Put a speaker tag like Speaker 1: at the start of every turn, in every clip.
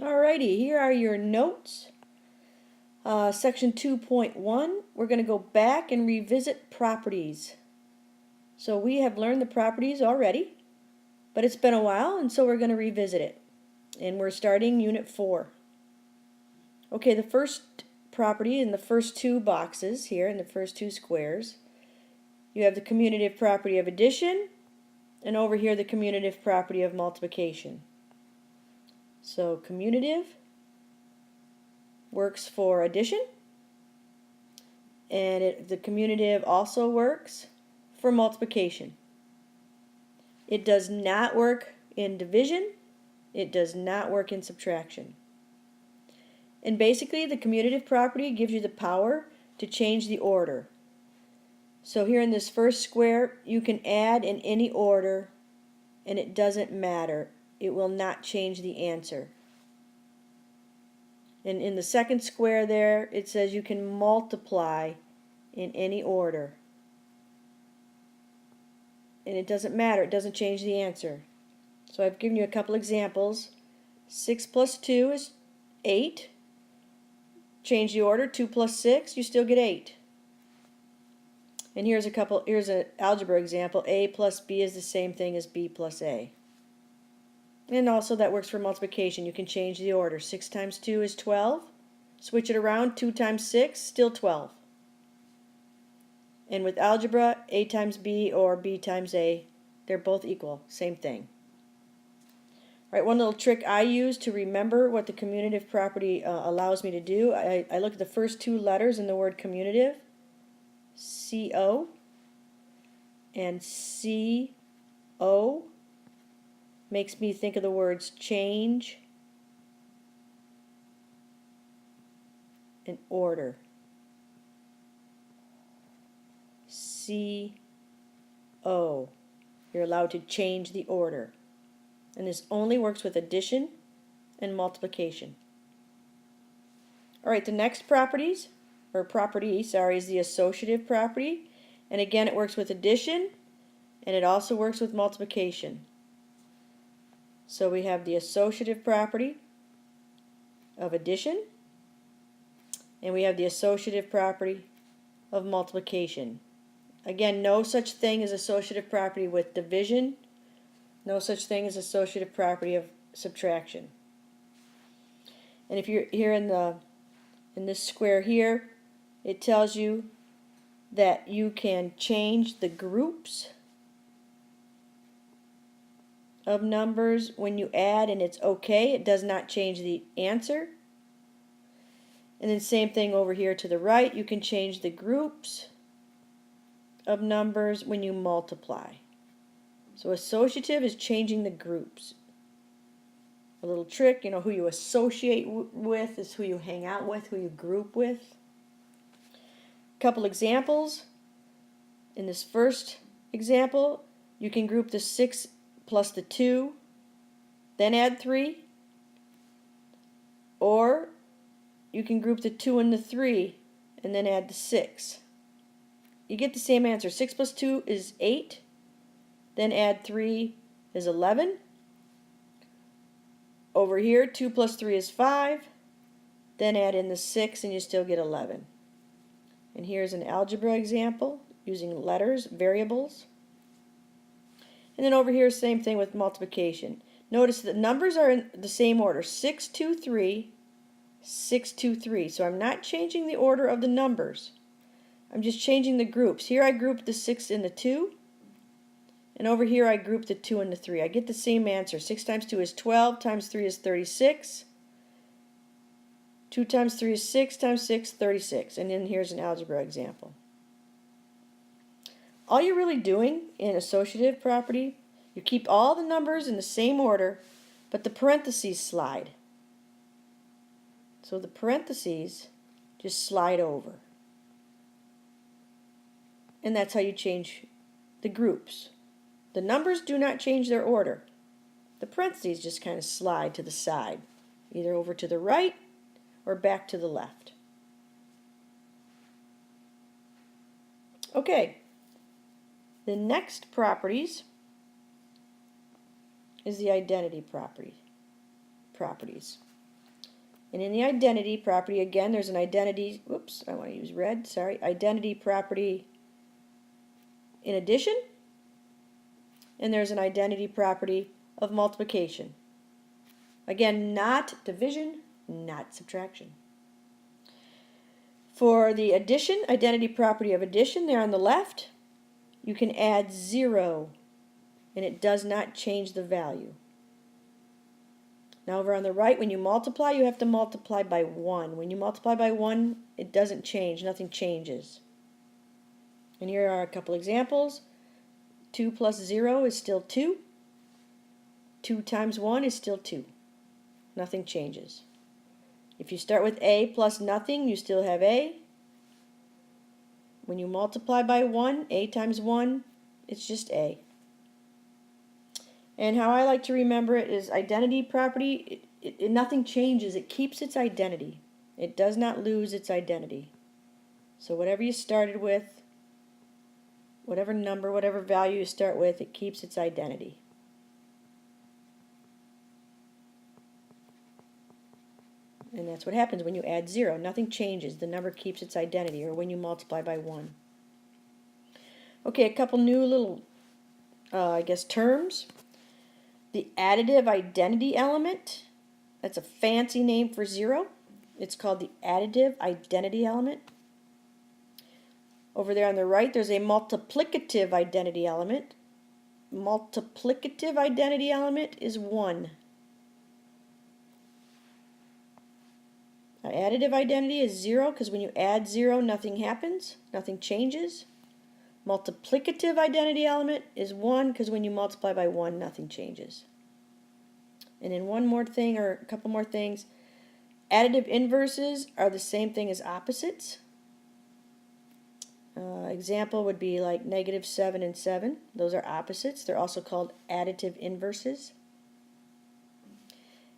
Speaker 1: Alrighty, here are your notes. Section 2.1, we're going to go back and revisit properties. So we have learned the properties already, but it's been a while, and so we're going to revisit it. And we're starting Unit 4. Okay, the first property in the first two boxes here, in the first two squares, you have the commutative property of addition, and over here the commutative property of multiplication. So commutative works for addition, and the commutative also works for multiplication. It does not work in division. It does not work in subtraction. And basically the commutative property gives you the power to change the order. So here in this first square, you can add in any order, and it doesn't matter. It will not change the answer. And in the second square there, it says you can multiply in any order. And it doesn't matter. It doesn't change the answer. So I've given you a couple examples. 6 plus 2 is 8. Change the order. 2 plus 6, you still get 8. And here's an algebra example. A plus B is the same thing as B plus A. And also that works for multiplication. You can change the order. 6 times 2 is 12. Switch it around. 2 times 6, still 12. And with algebra, A times B or B times A, they're both equal. Same thing. All right, one little trick I use to remember what the commutative property allows me to do, I look at the first two letters in the word commutative, C-O, and C-O makes me think of the words change and order. C-O. You're allowed to change the order. And this only works with addition and multiplication. Alright, the next property is the associative property. And again, it works with addition, and it also works with multiplication. So we have the associative property of addition, and we have the associative property of multiplication. Again, no such thing as associative property with division. No such thing as associative property of subtraction. And if you're here in this square here, it tells you that you can change the groups of numbers when you add, and it's okay. It does not change the answer. And then same thing over here to the right. You can change the groups of numbers when you multiply. So associative is changing the groups. A little trick, who you associate with is who you hang out with, who you group with. A couple examples. In this first example, you can group the 6 plus the 2, then add 3. Or you can group the 2 and the 3, and then add the 6. You get the same answer. 6 plus 2 is 8. Then add 3 is 11. Over here, 2 plus 3 is 5. Then add in the 6 and you still get 11. And here's an algebra example using letters, variables. And then over here, same thing with multiplication. Notice the numbers are in the same order. 6, 2, 3, 6, 2, 3. So I'm not changing the order of the numbers. I'm just changing the groups. Here I group the 6 and the 2. And over here I group the 2 and the 3. I get the same answer. 6 times 2 is 12, times 3 is 36. 2 times 3 is 6, times 6, 36. And then here's an algebra example. All you're really doing in associative property, you keep all the numbers in the same order, but the parentheses slide. So the parentheses just slide over. And that's how you change the groups. The numbers do not change their order. The parentheses just kind of slide to the side, either over to the right or back to the left. Okay, the next properties is the identity properties. And in the identity property, again, there's an identity, whoops, I want to use red, sorry, identity property in addition, and there's an identity property of multiplication. Again, not division, not subtraction. For the addition, identity property of addition, there on the left, you can add 0, and it does not change the value. Now over on the right, when you multiply, you have to multiply by 1. When you multiply by 1, it doesn't change, nothing changes. And here are a couple examples. 2 plus 0 is still 2. 2 times 1 is still 2. Nothing changes. If you start with a plus nothing, you still have a. When you multiply by 1, a times 1, it's just a. And how I like to remember it is identity property, nothing changes. It keeps its identity. It does not lose its identity. So whatever you started with, whatever number, whatever value you start with, it keeps its identity. And that's what happens when you add 0. Nothing changes. The number keeps its identity, or when you multiply by 1. Okay, a couple new little, terms. The additive identity element, that's a fancy name for 0. It's called the additive identity element. Over there on the right, there's a multiplicative identity element. Multiplicative identity element is 1. Additive identity is 0 because when you add 0, nothing happens, nothing changes. Multiplicative identity element is 1 because when you multiply by 1, nothing changes. And then one more thing, or a couple more things. Additive inverses are the same thing as opposites. Example would be like -7 and 7. Those are opposites. They're also called additive inverses.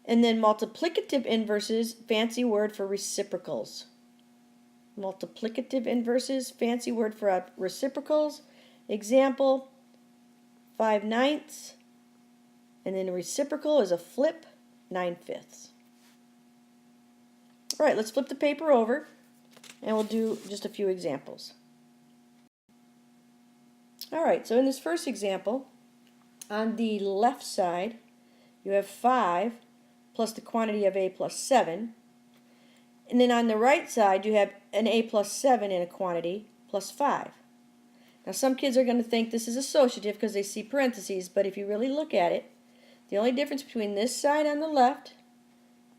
Speaker 1: And then multiplicative inverses, fancy word for reciprocals. Multiplicative inverses, fancy word for reciprocals. Example, 5/9, and then a reciprocal is a flip, 9/5. All right, let's flip the paper over, and we'll do just a few examples. All right, so in this first example, on the left side, you have 5 plus the quantity of a plus 7. And then on the right side, you have an a plus 7 in a quantity plus 5. Now some kids are going to think this is associative because they see parentheses, but if you really look at it, the only difference between this side on the left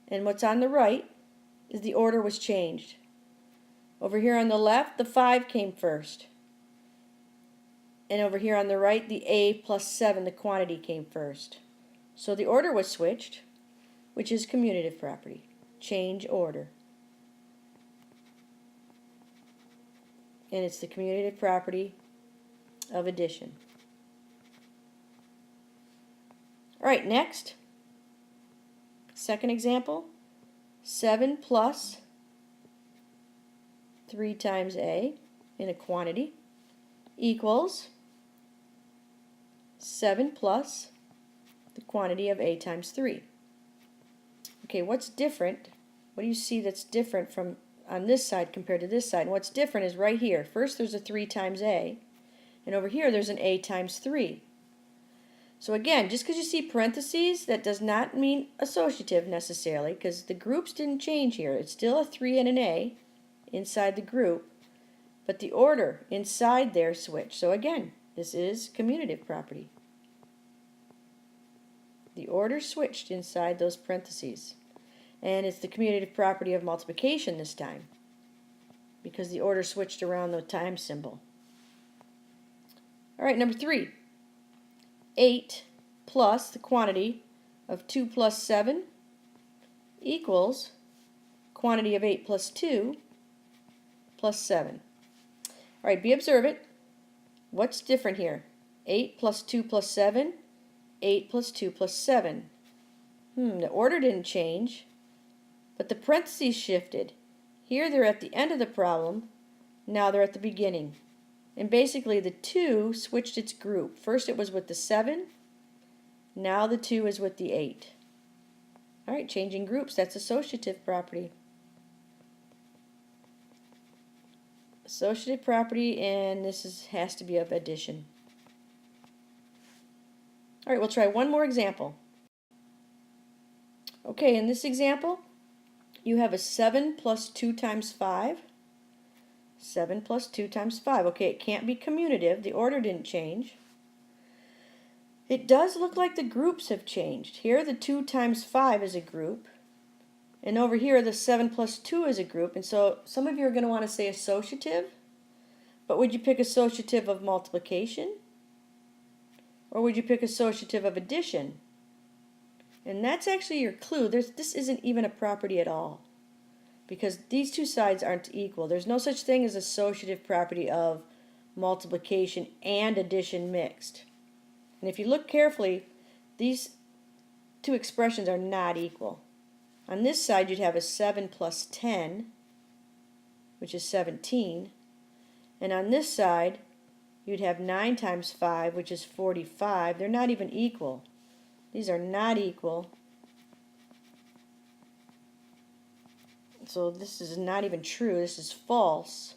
Speaker 1: and what's on the right is the order was changed. Over here on the left, the 5 came first. And over here on the right, the a plus 7, the quantity, came first. So the order was switched, which is commutative property. Change order. And it's the commutative property of addition. All right, next. Second example. 7 plus 3 times a in a quantity equals 7 plus the quantity of a times 3. Okay, what's different? What do you see that's different from on this side compared to this side? And what's different is right here. First there's a 3 times a, and over here there's an a times 3. So again, just because you see parentheses, that does not mean associative necessarily, because the groups didn't change here. It's still a 3 and an a inside the group, but the order inside there switched. So again, this is commutative property. The order switched inside those parentheses. And it's the commutative property of multiplication this time, because the order switched around the times symbol. All right, number 3. 8 plus the quantity of 2 plus 7 equals quantity of 8 plus 2 plus 7. All right, be observant. What's different here? 8 plus 2 plus 7, 8 plus 2 plus 7. The order didn't change, but the parentheses shifted. Here they're at the end of the problem, now they're at the beginning. And basically the 2 switched its group. First it was with the 7, now the 2 is with the 8. All right. right, changing groups, that's associative property. Associative property, and this has to be of addition. All right, we'll try one more example. Okay, in this example, you have a 7 plus 2 times 5. 7 plus 2 times 5. Okay, it can't be commutative. The order didn't change. It does look like the groups have changed. Here, the 2 times 5 is a group. And over here, the 7 plus 2 is a group. And so some of you are going to want to say associative. But would you pick associative of multiplication? Or would you pick associative of addition? And that's actually your clue. This isn't even a property at all, because these two sides aren't equal. There's no such thing as associative property of multiplication and addition mixed. And if you look carefully, these two expressions are not equal. On this side, you'd have a 7 plus 10, which is 17. And on this side, you'd have 9 times 5, which is 45. They're not even equal. These are not equal. So this is not even true. This is false.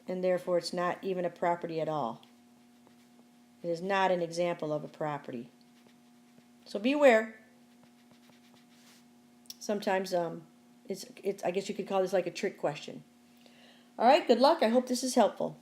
Speaker 1: And therefore it's not even a property at all. It is not an example of a property. So beware. Sometimes it's I guess you could call this like a trick question. All right, good luck. I hope this is helpful.